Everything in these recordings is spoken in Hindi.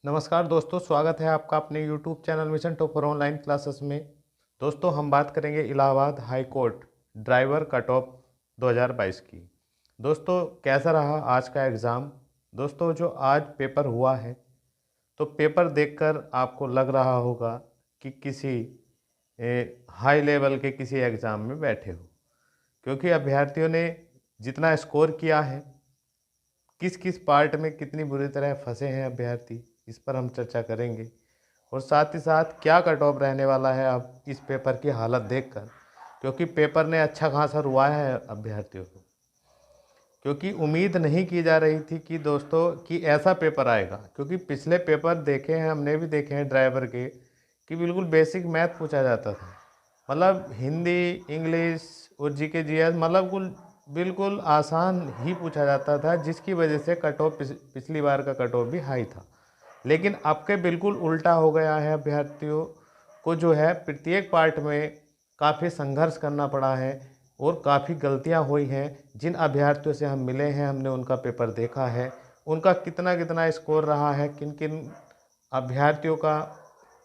नमस्कार दोस्तों, स्वागत है आपका अपने YouTube channel mission topper online classes में। दोस्तों हम बात करेंगे Allahabad high court driver cut off 2022 की। दोस्तों कैसा रहा आज का एग्ज़ाम। दोस्तों जो आज पेपर हुआ है तो पेपर देखकर आपको लग रहा होगा कि किसी हाई लेवल के किसी एग्ज़ाम में बैठे हो, क्योंकि अभ्यर्थियों ने जितना स्कोर किया है, किस किस पार्ट में कितनी बुरी तरह फंसे हैं अभ्यर्थी, इस पर हम चर्चा करेंगे। और साथ ही साथ क्या कट ऑफ रहने वाला है अब इस पेपर की हालत देखकर, क्योंकि पेपर ने अच्छा खासा रुआया है अभ्यर्थियों को। क्योंकि उम्मीद नहीं की जा रही थी कि दोस्तों कि ऐसा पेपर आएगा, क्योंकि पिछले पेपर देखे हैं, हमने भी देखे हैं ड्राइवर के, कि बिल्कुल बेसिक मैथ पूछा जाता था। मतलब हिंदी, इंग्लिश और जीके जीएस मतलब बिल्कुल आसान ही पूछा जाता था, जिसकी वजह से कट ऑफ पिछली बार का कट ऑफ भी हाई था। लेकिन अब के बिल्कुल उल्टा हो गया है। अभ्यर्थियों को जो है प्रत्येक पार्ट में काफ़ी संघर्ष करना पड़ा है और काफ़ी गलतियां हुई हैं। जिन अभ्यर्थियों से हम मिले हैं, हमने उनका पेपर देखा है, उनका कितना कितना स्कोर रहा है, किन किन अभ्यर्थियों का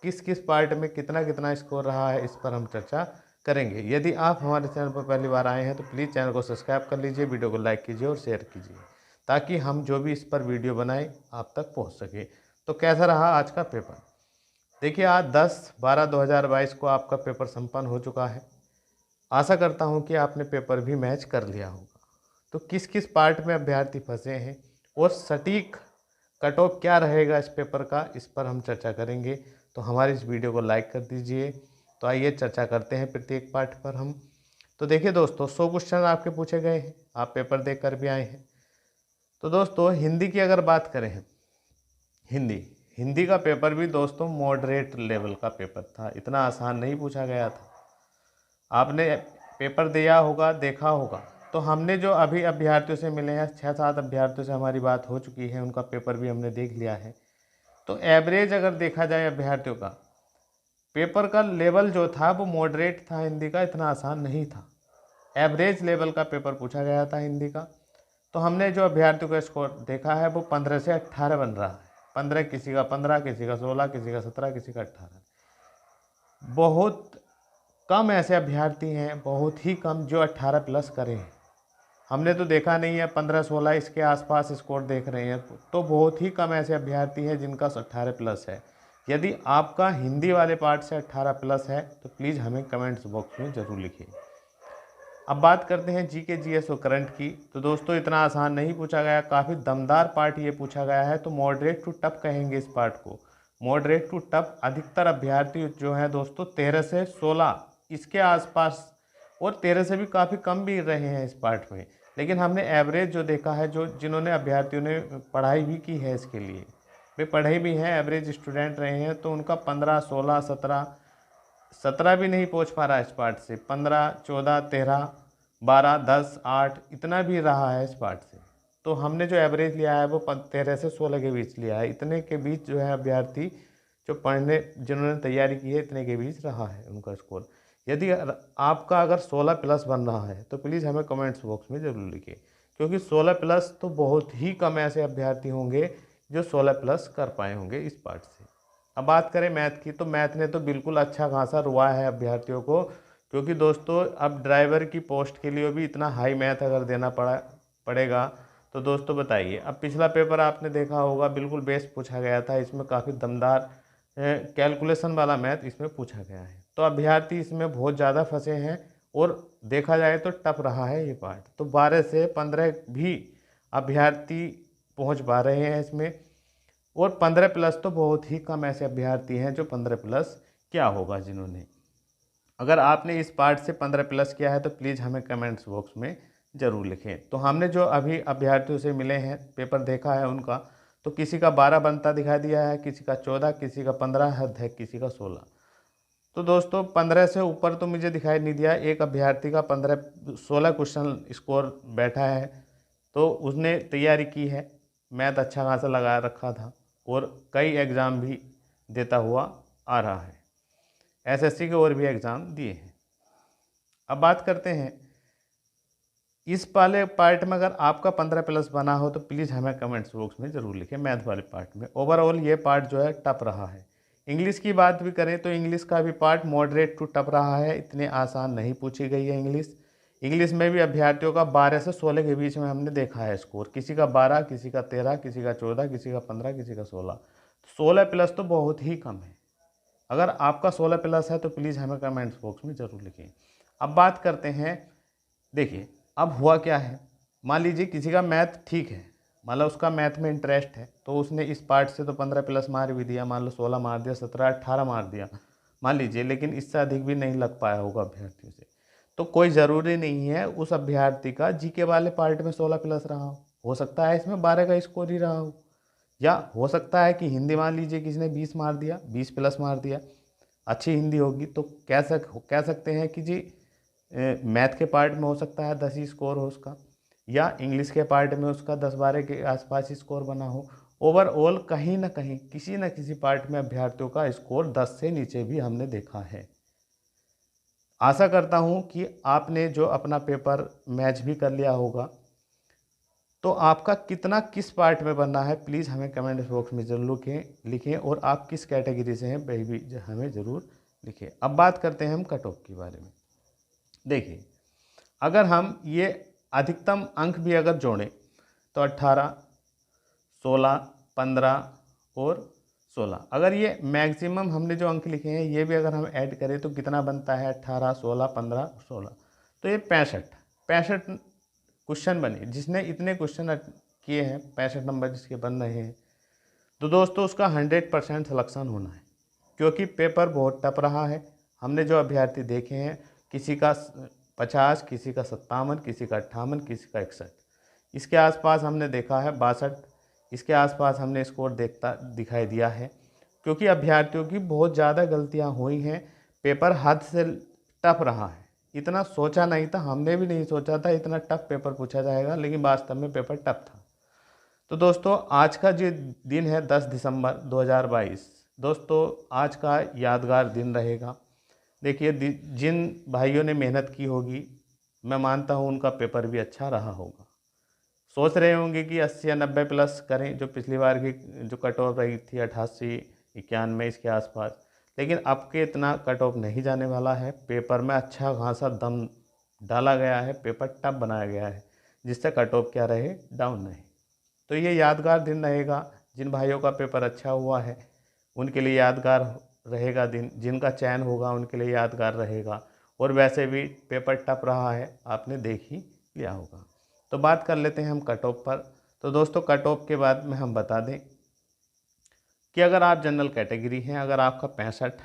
किस किस पार्ट में कितना कितना स्कोर रहा है, इस पर हम चर्चा करेंगे। यदि आप हमारे चैनल पर पहली बार आए हैं तो प्लीज़ चैनल को सब्सक्राइब कर लीजिए, वीडियो को लाइक कीजिए और शेयर कीजिए, ताकि हम जो भी इस पर वीडियो बनाएं आप तक पहुंच सके। तो कैसा रहा आज का पेपर। देखिए आज 10/12/2022 को आपका पेपर संपन्न हो चुका है। आशा करता हूं कि आपने पेपर भी मैच कर लिया होगा। तो किस किस पार्ट में अभ्यर्थी फंसे हैं और सटीक कट ऑफ क्या रहेगा इस पेपर का, इस पर हम चर्चा करेंगे। तो हमारी इस वीडियो को लाइक कर दीजिए। तो आइए चर्चा करते हैं प्रत्येक पार्ट पर हम। तो देखिए दोस्तों, 100 क्वेश्चन आपके पूछे गए हैं, आप पेपर देख कर भी आए हैं। तो दोस्तों हिंदी की अगर बात करें, हिंदी हिंदी का पेपर भी दोस्तों मॉडरेट लेवल का पेपर था, इतना आसान नहीं पूछा गया था। आपने पेपर दिया होगा, देखा होगा। तो हमने जो अभी अभ्यर्थियों से मिले हैं, 6-7 अभ्यर्थियों से हमारी बात हो चुकी है, उनका पेपर भी हमने देख लिया है। तो एवरेज अगर देखा जाए अभ्यर्थियों का, पेपर का लेवल जो था वो मॉडरेट था, हिंदी का इतना आसान नहीं था। एवरेज लेवल का पेपर पूछा गया था हिंदी का। तो हमने जो अभ्यर्थियों का स्कोर देखा है वो 15 से 18 बन रहा है। 15 किसी का, 15 किसी का, 16 किसी का, 17 किसी का, 18। बहुत कम ऐसे अभ्यर्थी हैं, बहुत ही कम, जो 18 प्लस करें हैं। हमने तो देखा नहीं है, 15-16 इसके आसपास स्कोर देख रहे हैं। तो बहुत ही कम ऐसे अभ्यर्थी हैं जिनका 18 प्लस है। यदि आपका हिंदी वाले पार्ट से 18 प्लस है तो प्लीज़ हमें कमेंट्स बॉक्स में ज़रूर लिखिए। अब बात करते हैं जीके जीएस और करंट की। तो दोस्तों इतना आसान नहीं पूछा गया, काफ़ी दमदार पार्ट ये पूछा गया है। तो मॉडरेट टू टफ कहेंगे इस पार्ट को, मॉडरेट टू टफ। अधिकतर अभ्यर्थी जो है दोस्तों 13 से 16 इसके आसपास, और 13 से भी काफ़ी कम भी रहे हैं इस पार्ट में। लेकिन हमने एवरेज जो देखा है, जो जिन्होंने अभ्यर्थियों ने पढ़ाई भी की है इसके लिए, वे पढ़े भी हैं, एवरेज स्टूडेंट रहे हैं, तो उनका 15, 16, 17 भी नहीं पहुंच पा रहा है इस पार्ट से। 15, 14, 13, 12, 10, 8 इतना भी रहा है इस पार्ट से। तो हमने जो एवरेज लिया है वो 13 से 16 के बीच लिया है। इतने के बीच जो है अभ्यर्थी जो पढ़ने जिन्होंने तैयारी की है, इतने के बीच रहा है उनका स्कोर। यदि आपका अगर 16 प्लस बन रहा है तो प्लीज़ हमें कमेंट्स बॉक्स में ज़रूर लिखिए, क्योंकि 16 प्लस तो बहुत ही कम ऐसे अभ्यर्थी होंगे जो 16 प्लस कर पाए होंगे इस पार्ट से। अब बात करें मैथ की, तो मैथ ने तो बिल्कुल अच्छा खासा रुआ है अभ्यर्थियों को, क्योंकि दोस्तों अब ड्राइवर की पोस्ट के लिए भी इतना हाई मैथ अगर देना पड़ेगा तो दोस्तों बताइए। अब पिछला पेपर आपने देखा होगा, बिल्कुल बेस्ट पूछा गया था, इसमें काफ़ी दमदार कैलकुलेशन वाला मैथ इसमें पूछा गया है। तो अभ्यर्थी इसमें बहुत ज़्यादा फंसे हैं और देखा जाए तो टफ रहा है ये पार्ट। तो 12 से 15 भी अभ्यर्थी पहुँच पा रहे हैं इसमें, और 15 प्लस तो बहुत ही कम ऐसे अभ्यर्थी हैं जो 15 प्लस क्या होगा जिन्होंने। अगर आपने इस पार्ट से 15 प्लस किया है तो प्लीज़ हमें कमेंट्स बॉक्स में ज़रूर लिखें। तो हमने जो अभी अभ्यर्थियों से मिले हैं, पेपर देखा है उनका, तो किसी का 12 बनता दिखाई दिया है, किसी का 14, किसी का 15 हद है, किसी का 16। तो दोस्तों 15 से ऊपर तो मुझे दिखाई नहीं दिया। एक अभ्यर्थी का 16 क्वेश्चन स्कोर बैठा है, तो उसने तैयारी की है, मैथ अच्छा खासा लगा रखा था और कई एग्ज़ाम भी देता हुआ आ रहा है, एसएससी के और भी एग्ज़ाम दिए हैं। अब बात करते हैं इस वाले पार्ट में अगर आपका 15+ बना हो तो प्लीज़ हमें कमेंट्स बॉक्स में ज़रूर लिखें। मैथ वाले पार्ट में ओवरऑल ये पार्ट जो है टफ रहा है। इंग्लिश की बात भी करें तो इंग्लिश का भी पार्ट मॉडरेट टू टफ रहा है, इतने आसान नहीं पूछी गई है इंग्लिश। इंग्लिश में भी अभ्यर्थियों का 12 से 16 के बीच में हमने देखा है स्कोर, किसी का 12, किसी का 13, किसी का 14, किसी का 15, किसी का 16। 16+ तो बहुत ही कम है। अगर आपका 16+ है तो प्लीज़ हमें कमेंट्स बॉक्स में ज़रूर लिखें। अब बात करते हैं, देखिए अब हुआ क्या है, मान लीजिए किसी का मैथ ठीक है, मतलब उसका मैथ में इंटरेस्ट है, तो उसने इस पार्ट से तो 15+ मार भी दिया, मान लो 16 मार दिया, 17, 18 मार दिया मान लीजिए, लेकिन इससे अधिक भी नहीं लग पाया होगा अभ्यर्थियों से। तो कोई ज़रूरी नहीं है उस अभ्यर्थी का जीके वाले पार्ट में 16+ रहा हो सकता है इसमें 12 का स्कोर ही रहा हो, या हो सकता है कि हिंदी मान लीजिए किसी ने 20 मार दिया, 20+ मार दिया, अच्छी हिंदी होगी तो कह सकते हैं कि जी मैथ के पार्ट में हो सकता है 10 ही स्कोर हो उसका, या इंग्लिश के पार्ट में उसका 10-12 के आसपास ही स्कोर बना हो। ओवरऑल कहीं ना कहीं किसी न किसी पार्ट में अभ्यर्थियों का स्कोर 10 से नीचे भी हमने देखा है। आशा करता हूँ कि आपने जो अपना पेपर मैच भी कर लिया होगा, तो आपका कितना किस पार्ट में बनना है प्लीज़ हमें कमेंट बॉक्स में ज़रूर लिखें और आप किस कैटेगरी से हैं वह भी हमें ज़रूर लिखें। अब बात करते हैं हम कट ऑफ के बारे में। देखिए अगर हम ये अधिकतम अंक भी अगर जोड़ें तो 18, 16, 15 और 16, अगर ये मैक्सिमम हमने जो अंक लिखे हैं ये भी अगर हम ऐड करें तो कितना बनता है, 18, 16, 15, 16, तो ये 65 क्वेश्चन बने। जिसने इतने क्वेश्चन किए हैं, 65 नंबर जिसके बन रहे हैं, तो दोस्तों उसका 100% सिलेक्शन होना है, क्योंकि पेपर बहुत टफ रहा है। हमने जो अभ्यर्थी देखे हैं, किसी का 50, किसी का 57, किसी का 58, किसी का 61, इसके आसपास हमने देखा है 62, इसके आसपास हमने स्कोर दिखाई दिया है, क्योंकि अभ्यर्थियों की बहुत ज़्यादा गलतियां हुई हैं। पेपर हद से टफ रहा है, इतना सोचा नहीं था, हमने भी नहीं सोचा था इतना टफ पेपर पूछा जाएगा, लेकिन वास्तव में पेपर टफ था। तो दोस्तों आज का जो दिन है 10 दिसंबर 2022, दोस्तों आज का यादगार दिन रहेगा। देखिए जिन भाइयों ने मेहनत की होगी, मैं मानता हूँ उनका पेपर भी अच्छा रहा होगा। सोच रहे होंगे कि 80 या 90+ करें, जो पिछली बार की जो कट ऑफ रही थी 88, 91 इसके आसपास, लेकिन अब के इतना कट ऑफ नहीं जाने वाला है। पेपर में अच्छा खासा दम डाला गया है, पेपर टफ बनाया गया है, जिससे कट ऑफ क्या रहे, डाउन नहीं। तो ये यादगार दिन रहेगा। जिन भाइयों का पेपर अच्छा हुआ है उनके लिए यादगार रहेगा दिन, जिनका चयन होगा उनके लिए यादगार रहेगा। और वैसे भी पेपर टफ रहा है, आपने देख ही लिया होगा। तो बात कर लेते हैं हम कट ऑफ पर। तो दोस्तों कट ऑफ के बाद में हम बता दें कि अगर आप जनरल कैटेगरी हैं, अगर आपका 65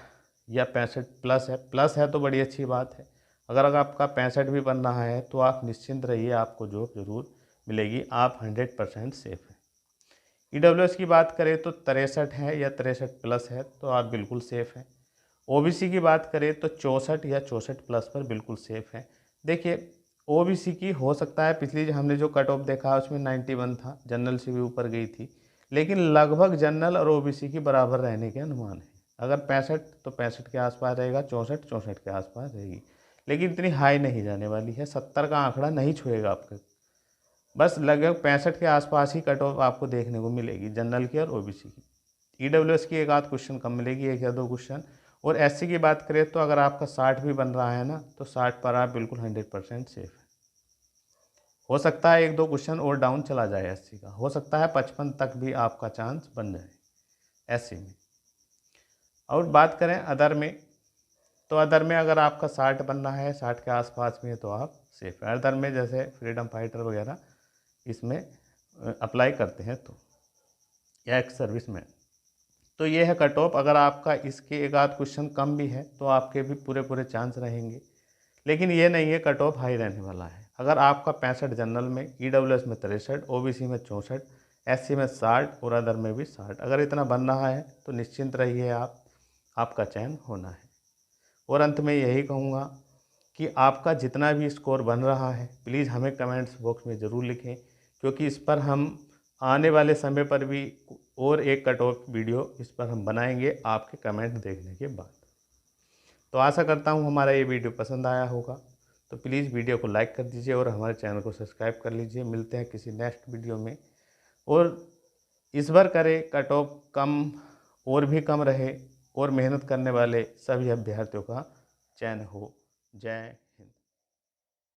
या 65+ है, प्लस है तो बड़ी अच्छी बात है। अगर आपका 65 भी बन रहा है तो आप निश्चिंत रहिए, आपको जॉब ज़रूर मिलेगी, आप 100% सेफ हैं। ईडब्ल्यूएस की बात करें तो 63 है या 63+ है तो आप बिल्कुल सेफ़ हैं। ओबीसी की बात करें तो 64 या 64+ पर बिल्कुल सेफ़ हैं। देखिए ओबीसी की हो सकता है पिछली हमने जो कट ऑफ देखा उसमें 91 था, जनरल से भी ऊपर गई थी, लेकिन लगभग जनरल और ओबीसी की बराबर रहने के अनुमान है। अगर 65 तो 65 के आसपास रहेगा, 64 के आसपास रहेगी, लेकिन इतनी हाई नहीं जाने वाली है, 70 का आंकड़ा नहीं छुएगा आपका। बस लगभग 65 के आसपास ही कट ऑफ आपको देखने को मिलेगी जनरल की और ओबीसी की। ईडब्ल्यूएस की एक आध क्वेश्चन कम मिलेगी, 1 या 2 क्वेश्चन। और एससी की बात करें तो अगर आपका 60 भी बन रहा है ना, तो 60 पर आप बिल्कुल 100% सेफ है। हो सकता है 1-2 क्वेश्चन और डाउन चला जाए एससी का, हो सकता है 55 तक भी आपका चांस बन जाए एससी में। और बात करें अदर में, तो अदर में अगर आपका 60 बनना है, 60 के आसपास में, तो आप सेफ है। अदर में जैसे फ्रीडम फाइटर वगैरह इसमें अप्लाई करते हैं तो, या एक्स सर्विस में। तो ये है कट ऑफ। अगर आपका इसके एक आध क्वेश्चन कम भी है तो आपके भी पूरे चांस रहेंगे, लेकिन ये नहीं है कट ऑफ हाई रहने वाला है। अगर आपका 65 जनरल में, ईडब्ल्यूएस में 63, ओबीसी में 64, एससी में 60 और अदर में भी 60, अगर इतना बन रहा है तो निश्चिंत रहिए, आपका चयन होना है। और अंत में यही कहूँगा कि आपका जितना भी स्कोर बन रहा है प्लीज़ हमें कमेंट्स बॉक्स में ज़रूर लिखें, क्योंकि इस पर हम आने वाले समय पर भी और एक कट ऑफ वीडियो इस पर हम बनाएंगे आपके कमेंट देखने के बाद। तो आशा करता हूँ हमारा ये वीडियो पसंद आया होगा। तो प्लीज़ वीडियो को लाइक कर दीजिए और हमारे चैनल को सब्सक्राइब कर लीजिए। मिलते हैं किसी नेक्स्ट वीडियो में। और इस बार करें कट ऑफ कम और भी कम रहे और मेहनत करने वाले सभी अभ्यर्थियों का चयन हो। जय हिंद।